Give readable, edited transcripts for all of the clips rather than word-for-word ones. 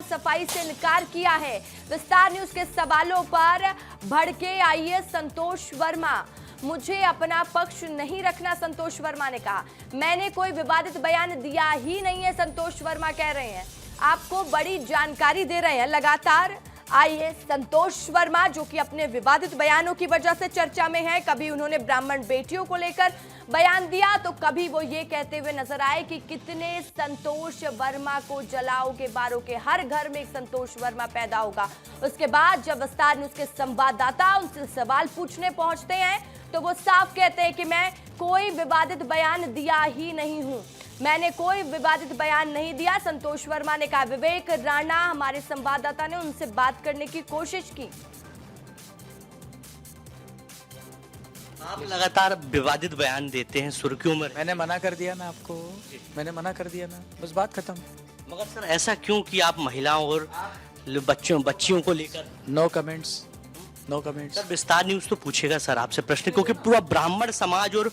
सफाई से इनकार किया है। विस्तार न्यूज के सवालों पर भड़के आईएएस संतोष वर्मा। मुझे अपना पक्ष नहीं रखना, संतोष वर्मा ने कहा। मैंने कोई विवादित बयान दिया ही नहीं है, संतोष वर्मा कह रहे हैं। आपको बड़ी जानकारी दे रहे हैं लगातार आईएएस संतोष वर्मा, जो कि अपने विवादित बयानों की वजह से चर्चा में है। कभी उन्होंने ब्राह्मण बेटियों को लेकर बयान दिया तो कभी वो ये कहते हुए नजर आए कि कितने संतोष वर्मा को जलाओगे, बारों के हर घर में एक संतोष वर्मा पैदा होगा। उसके बाद जब विस्तार न्यूज के संवाददाता उनसे सवाल पूछने पहुंचते हैं तो वो साफ कहते हैं कि मैं कोई विवादित बयान दिया ही नहीं हूं, मैंने कोई विवादित बयान नहीं दिया, संतोष वर्मा ने कहा। विवेक राणा हमारे संवाददाता ने उनसे बात करने की कोशिश की। आप लगातार विवादित बयान देते हैं, सुर्खियों में। मैंने मना कर दिया ना आपको, मैंने मना कर दिया ना, बस बात खत्म। मगर सर ऐसा क्यों कि आप महिलाओं और बच्चियों को लेकर? No comments, no comments. Sir Vistaar News तो पूछेगा सर आपसे प्रश्न, क्योंकि पूरा ब्राह्मण समाज और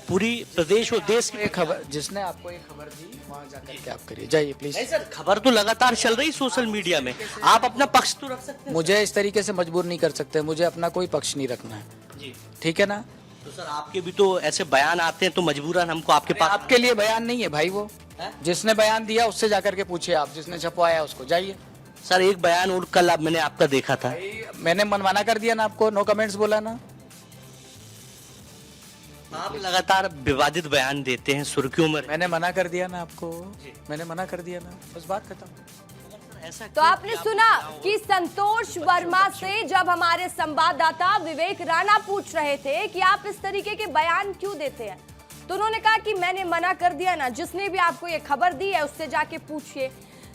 पूरी प्रदेश और देश की खबर, जिसने आपको एक खबर दी वहाँ जाकर के आप करिए, जाइए प्लीज। नहीं सर, खबर तो लगातार चल रही सोशल मीडिया में, आप अपना पक्ष तो रख सकते हैं। मुझे इस तरीके से मजबूर नहीं कर सकते, मुझे अपना कोई पक्ष नहीं रखना है जी, ठीक है ना। तो सर आपके भी तो ऐसे बयान आते हैं, तो मजबूरन हमको आपके पास। आपके लिए बयान नहीं है भाई, वो जिसने बयान दिया उससे जाकर के पूछिए, आप जिसने छपवाया उसको, जाइए। सर एक बयान और कल अब मैंने आपका देखा था। मैंने मना कर दिया ना आपको, नो कमेंट्स बोला ना। आप लगातार विवादित बयान देते हैं, सुर्खियों में। मैंने मना कर दिया ना आपको, मैंने मना कर दिया ना, बस बात खत्म। ऐसा तो आपने सुना कि संतोष वर्मा से जब हमारे संवाददाता विवेक राणा पूछ रहे थे कि आप इस तरीके के बयान क्यों देते हैं, तो उन्होंने कहा कि मैंने मना कर दिया ना, जिसने भी आपको ये खबर दी है उससे जाके पूछिए।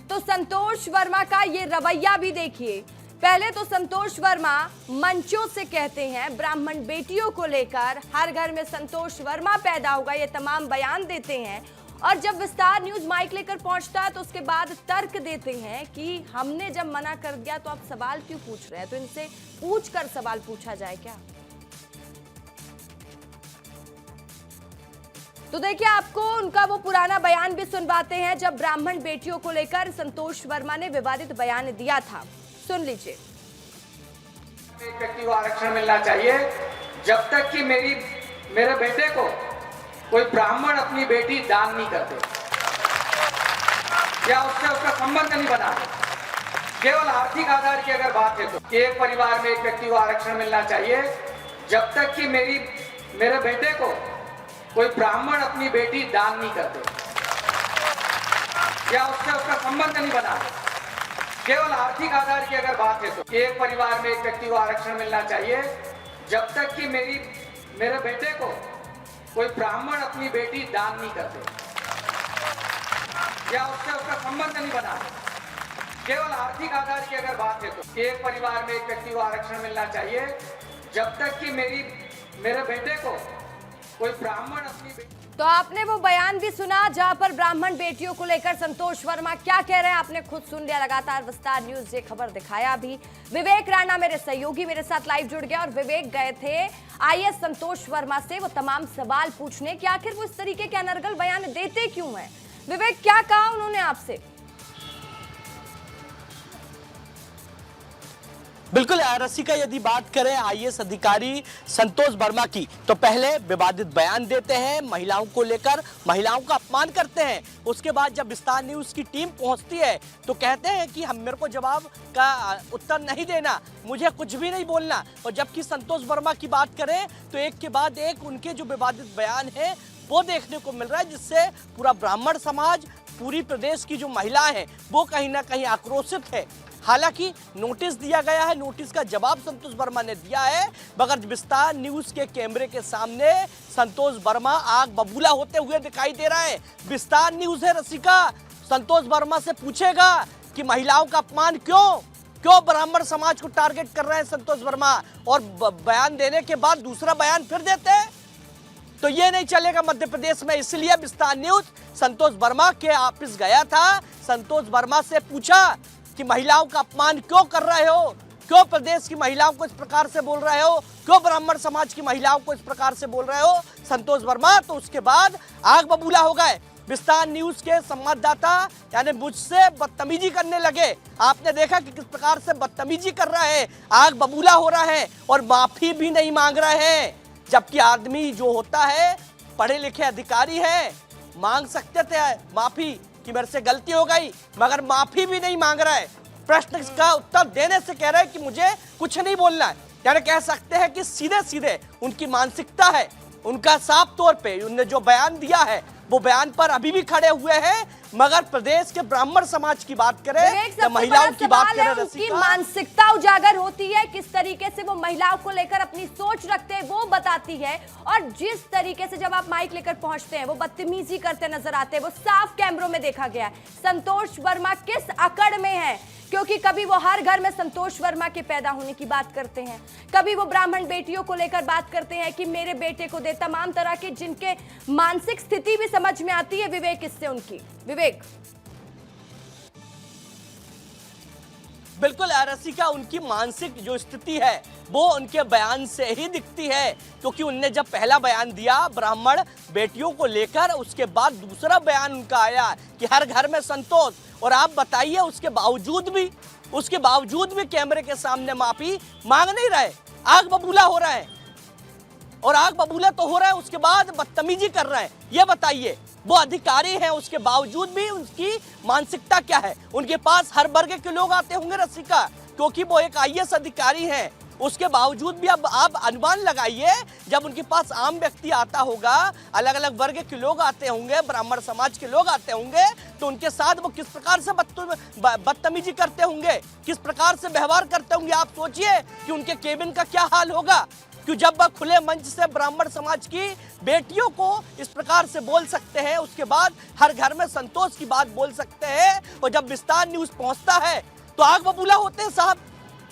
तो संतोष वर्मा का ये रवैया भी देखिए। पहले तो संतोष वर्मा मंचों से कहते हैं ब्राह्मण बेटियों को लेकर हर घर में संतोष वर्मा पैदा होगा, ये तमाम बयान देते हैं। और जब विस्तार न्यूज माइक लेकर पहुंचता है तो उसके बाद तर्क देते हैं कि हमने जब मना कर दिया तो आप सवाल क्यों पूछ रहे हैं, तो इनसे पूछकर सवाल पूछा जाए क्या। तो देखिए आपको उनका वो पुराना बयान भी सुनवाते हैं जब ब्राह्मण बेटियों को लेकर संतोष वर्मा ने विवादित बयान दिया था, सुन लीजिए। एक व्यक्ति को आरक्षण मिलना चाहिए जब तक कि मेरे बेटे को कोई ब्राह्मण अपनी बेटी दान नहीं करते या उससे उसका संबंध नहीं बना। केवल आर्थिक आधार की अगर बात है तो एक परिवार में एक व्यक्ति को आरक्षण मिलना चाहिए जब तक कि मेरे बेटे को कोई ब्राह्मण अपनी बेटी दान नहीं करते या उससे उसका संबंध नहीं बना। केवल आर्थिक आधार की अगर बात है तो एक परिवार में एक व्यक्ति को आरक्षण मिलना चाहिए जब तक कि मेरे बेटे को कोई ब्राह्मण अपनी बेटी दान नहीं करते या उससे उसका संबंध नहीं बना। केवल आर्थिक आधार की अगर बात है तो एक परिवार में एक व्यक्ति को आरक्षण मिलना चाहिए जब तक कि मेरे बेटे को कोई ब्राह्मण अपनी बेटी। तो आपने वो बयान भी सुना जहां पर ब्राह्मण बेटियों को लेकर संतोष वर्मा क्या कह रहे हैं, आपने खुद सुन लिया। लगातार विस्तार न्यूज ये खबर दिखाया भी। विवेक राणा मेरे सहयोगी मेरे साथ लाइव जुड़ गया और विवेक गए थे आईएएस संतोष वर्मा से वो तमाम सवाल पूछने कि आखिर वो इस तरीके के अनर्गल बयान देते क्यों हैं। विवेक, क्या कहा उन्होंने आपसे? बिल्कुल रसिका, यदि बात करें आईएएस अधिकारी संतोष वर्मा की, तो पहले विवादित बयान देते हैं, महिलाओं को लेकर महिलाओं का अपमान करते हैं। उसके बाद जब विस्तार न्यूज की टीम पहुंचती है तो कहते हैं कि हम मेरे को जवाब का उत्तर नहीं देना, मुझे कुछ भी नहीं बोलना। और जबकि संतोष वर्मा की बात करें तो एक के बाद एक उनके जो विवादित बयान है वो देखने को मिल रहा है, जिससे पूरा ब्राह्मण समाज, पूरी प्रदेश की जो महिलाएं हैं वो कहीं ना कहीं आक्रोशित है। हालांकि नोटिस दिया गया है, नोटिस का जवाब संतोष वर्मा ने दिया है, मगर विस्तार न्यूज के कैमरे के सामने संतोष वर्मा आग बबूला होते हुए दिखाई दे रहा है। विस्तार न्यूज है रसिका, संतोष वर्मा से पूछेगा कि महिलाओं का अपमान क्यों ब्राह्मण समाज को टारगेट कर रहे हैं संतोष वर्मा, और बयान देने के बाद दूसरा बयान फिर देते हैं, तो ये नहीं चलेगा मध्य प्रदेश में। इसलिए विस्तार न्यूज संतोष वर्मा के ऑफिस गया था, संतोष वर्मा से पूछा कि महिलाओं का अपमान क्यों कर रहे हो, क्यों प्रदेश की महिलाओं को इस प्रकार से बोल रहे हो, क्यों ब्राह्मण समाज की महिलाओं को इस प्रकार से बोल रहे हो संतोष वर्मा। तो उसके बाद आग बबूला हो गए। विस्तार न्यूज के संवाददाता यानी मुझसे बदतमीजी करने लगे। आपने देखा कि किस प्रकार से बदतमीजी कर रहा है, आग बबूला हो रहा है और माफी भी नहीं मांग रहे हैं। जबकि आदमी जो होता है पढ़े लिखे अधिकारी है, मांग सकते थे माफी कि मेरे से गलती हो गई, मगर माफी भी नहीं मांग रहा है। प्रश्न का उत्तर देने से कह रहे हैं कि मुझे कुछ नहीं बोलना है। यानी कह सकते हैं कि सीधे सीधे उनकी मानसिकता है, उनका साफ तौर पे उन्होंने जो बयान दिया है वो बयान पर अभी भी खड़े हुए हैं। मगर प्रदेश के ब्राह्मण समाज की बात करें या महिलाओं की बात करें, उनकी मानसिकता उजागर होती है, किस तरीके से वो महिलाओं को लेकर अपनी सोच रखते हैं वो बताती है। और जिस तरीके से जब आप माइक लेकर पहुंचते हैं वो बदतमीजी करते नजर आते हैं, वो साफ कैमरों में देखा गया है। संतोष वर्मा किस अकड़ में है, क्योंकि कभी वो हर घर में संतोष वर्मा के पैदा होने की बात करते हैं, कभी वो ब्राह्मण बेटियों को लेकर बात करते हैं कि मेरे बेटे को दे, तमाम तरह के जिनके मानसिक स्थिति भी समझ में आती है। विवेक इससे उनकी विवेक बिल्कुल रसिका, उनकी मानसिक जो स्थिति है वो उनके बयान से ही दिखती है। क्योंकि उनने जब पहला बयान दिया ब्राह्मण बेटियों को लेकर, उसके बाद दूसरा बयान उनका आया कि हर घर में संतोष, और आप बताइए उसके बावजूद भी कैमरे के सामने माफी मांग नहीं रहे। आग बबूला हो रहा है, और आग बबूला तो हो रहा है, उसके बाद बदतमीजी कर रहे हैं। ये बताइए, वो अधिकारी हैं, उसके बावजूद भी उनकी मानसिकता क्या है। उनके पास हर वर्ग के लोग आते होंगे रसिका, क्योंकि वो एक आईएएस अधिकारी हैं। उसके बावजूद भी अब आप अनुमान लगाइए, जब उनके पास आम व्यक्ति आता होगा, अलग अलग वर्ग के लोग आते होंगे, ब्राह्मण समाज के लोग आते होंगे, तो उनके साथ वो किस प्रकार से बदतमीजी करते होंगे, किस प्रकार से व्यवहार करते होंगे। आप सोचिए कि उनके केबिन का क्या हाल होगा। क्यों जब वह खुले मंच से ब्राह्मण समाज की बेटियों को इस प्रकार से बोल सकते हैं, उसके बाद हर घर में संतोष की बात बोल सकते हैं, और जब विस्तार न्यूज पहुंचता है तो आग बबूला होते हैं। साहब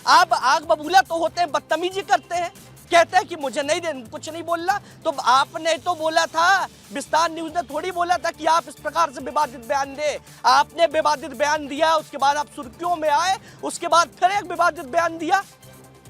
आप आग बबूला तो होते हैं, बदतमीजी करते हैं, कहते हैं कि मुझे कुछ नहीं बोलना। तो आपने तो बोला था, विस्तार न्यूज ने थोड़ी बोला था कि आप इस प्रकार से विवादित बयान दे। आपने विवादित बयान दिया, उसके बाद आप सुर्खियों में आए, उसके बाद फिर एक विवादित बयान दिया।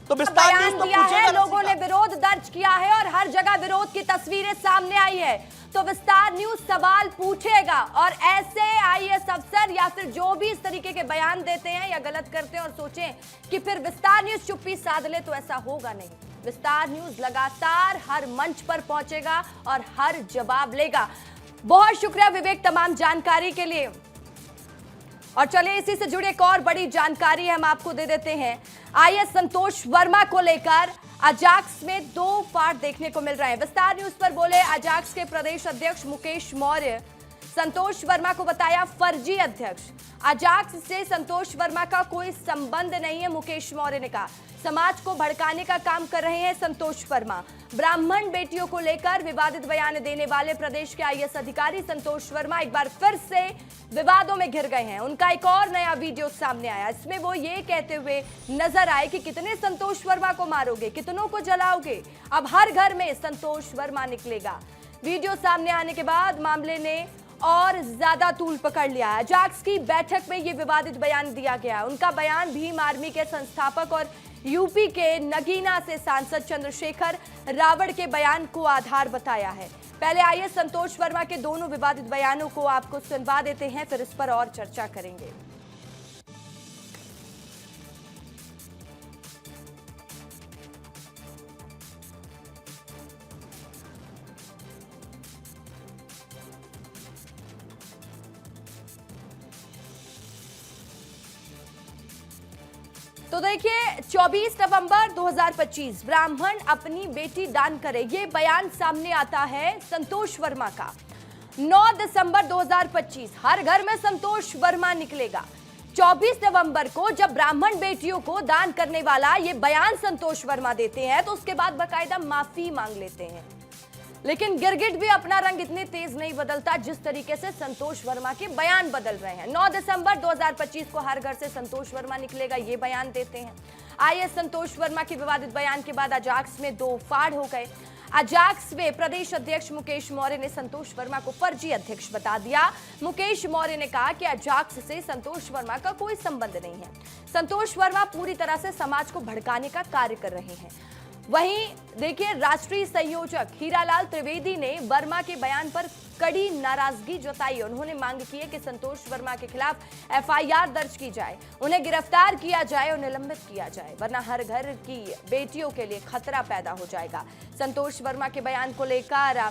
तो विस्तार न्यूज तो दिया है, लोगों ने विरोध दर्ज किया है और हर जगह विरोध की तस्वीरें सामने आई है। तो विस्तार न्यूज सवाल पूछेगा, और ऐसे आईएएस अफसर या फिर जो भी इस तरीके के बयान देते हैं या गलत करते हैं और सोचें कि फिर विस्तार न्यूज चुप्पी साध ले, तो ऐसा होगा नहीं। विस्तार न्यूज लगातार हर मंच पर पहुंचेगा और हर जवाब लेगा। बहुत शुक्रिया विवेक तमाम जानकारी के लिए। और चलिए इसी से जुड़ी एक और बड़ी जानकारी हम आपको दे देते हैं। आईएएस संतोष वर्मा को लेकर अजाक्स में 2 पार्ट देखने को मिल रहे हैं। विस्तार न्यूज पर बोले अजाक्स के प्रदेश अध्यक्ष मुकेश मौर्य, संतोष वर्मा को बताया फर्जी अध्यक्ष। अजाक्स से संतोष वर्मा का कोई संबंध नहीं है, मुकेश मौर्य ने कहा। समाज को भड़काने का काम कर रहे हैं संतोष वर्मा। ब्राह्मण बेटियों को लेकर विवादित बयान देने वाले प्रदेश के आईएएस अधिकारी संतोष वर्मा एक बार फिर से विवादों में घिर गए हैं। उनका एक और नया वीडियो सामने आया, इसमें वो ये कहते हुए नजर आए कि कितने संतोष वर्मा को मारोगे, कितनों को जलाओगे, अब हर घर में संतोष वर्मा निकलेगा। वीडियो सामने आने के बाद मामले ने और ज्यादा तूल पकड़ लिया है। अजाक्स की बैठक में ये विवादित बयान दिया गया। उनका बयान भीम आर्मी के संस्थापक और यूपी के नगीना से सांसद चंद्रशेखर रावड़ के बयान को आधार बताया है। पहले आइए संतोष वर्मा के दोनों विवादित बयानों को आपको सुनवा देते हैं, फिर इस पर और चर्चा करेंगे। तो देखिए 24 नवंबर 2025 ब्राह्मण अपनी बेटी दान करे, ये बयान सामने आता है संतोष वर्मा का। 9 दिसंबर 2025 हर घर में संतोष वर्मा निकलेगा। 24 नवंबर को जब ब्राह्मण बेटियों को दान करने वाला ये बयान संतोष वर्मा देते हैं, तो उसके बाद बाकायदा माफी मांग लेते हैं। लेकिन गिरगिट भी अपना रंग इतने तेज नहीं बदलता जिस तरीके से संतोष वर्मा के बयान बदल रहे हैं। 9 दिसंबर 2025 को हर घर से संतोष वर्मा निकलेगा, ये बयान देते हैं। आईएएस संतोष वर्मा के विवादित बयान के बाद अजाक्स में 2 फाड़ हो गए। अजाक्स में प्रदेश अध्यक्ष मुकेश मौर्य ने संतोष वर्मा को फर्जी अध्यक्ष बता दिया। मुकेश मौर्य ने कहा कि अजाक्स से संतोष वर्मा का कोई संबंध नहीं है। संतोष वर्मा पूरी तरह से समाज को भड़काने का कार्य कर रहे हैं। वहीं देखिए राष्ट्रीय संयोजक हीरालाल त्रिवेदी ने वर्मा के बयान पर कड़ी नाराजगी जताई। उन्होंने मांग की है कि संतोष वर्मा के खिलाफ एफआईआर दर्ज की जाए, उन्हें गिरफ्तार किया जाए और निलंबित किया जाए, वरना हर घर की बेटियों के लिए खतरा पैदा हो जाएगा। संतोष वर्मा के बयान को लेकर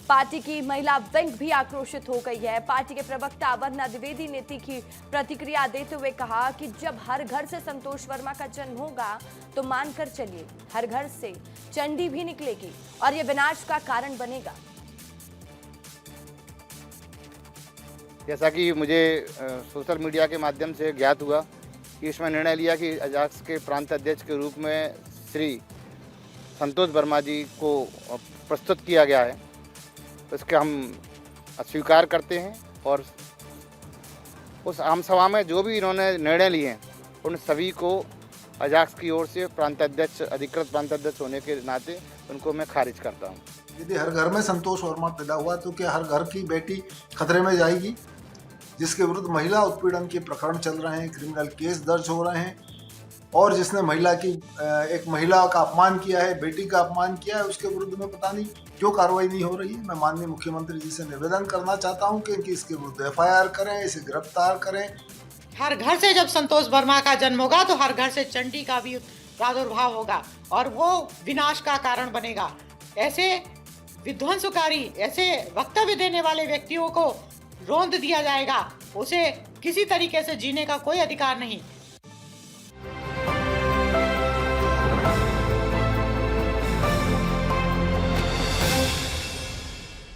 पार्टी की महिला विंग भी आक्रोशित हो गई है। पार्टी के प्रवक्ता वंदना द्विवेदी ने तीखी प्रतिक्रिया देते हुए कहा कि जब हर घर से संतोष वर्मा का जन्म होगा तो मानकर चलिए हर घर से चंडी भी निकलेगी और ये विनाश का कारण बनेगा। जैसा कि मुझे सोशल मीडिया के माध्यम से ज्ञात हुआ कि इसमें निर्णय लिया कि अजाक्स के प्रांत अध्यक्ष के रूप में श्री संतोष वर्मा जी को प्रस्तुत किया गया है, इसके हम अस्वीकार करते हैं और उस आम सभा में जो भी इन्होंने निर्णय लिए हैं उन सभी को अजाक्स की ओर से प्रांताध्यक्ष, अधिकृत प्रांताध्यक्ष होने के नाते उनको मैं खारिज करता हूं। यदि हर घर में संतोष वर्मा पैदा हुआ तो क्या हर घर की बेटी खतरे में जाएगी? जिसके विरुद्ध महिला उत्पीड़न के प्रकरण चल रहे हैं, क्रिमिनल केस दर्ज हो रहे हैं और जिसने एक महिला का अपमान किया है, बेटी का अपमान किया है, उसके विरुद्ध में पता नहीं क्यों कार्रवाई नहीं हो रही है। मैं माननीय मुख्यमंत्री जी से निवेदन करना चाहता हूं कि इसके विरुद्ध एफआईआर करें, इसे गिरफ्तार करें। हर घर से जब संतोष वर्मा का जन्म होगा तो हर घर से चंडी का भी प्रादुर्भाव होगा और वो विनाश का कारण बनेगा। ऐसे विध्वंसकारी, ऐसे वक्तव्य देने वाले व्यक्तियों को रौंद दिया जाएगा, उसे किसी तरीके से जीने का कोई अधिकार नहीं।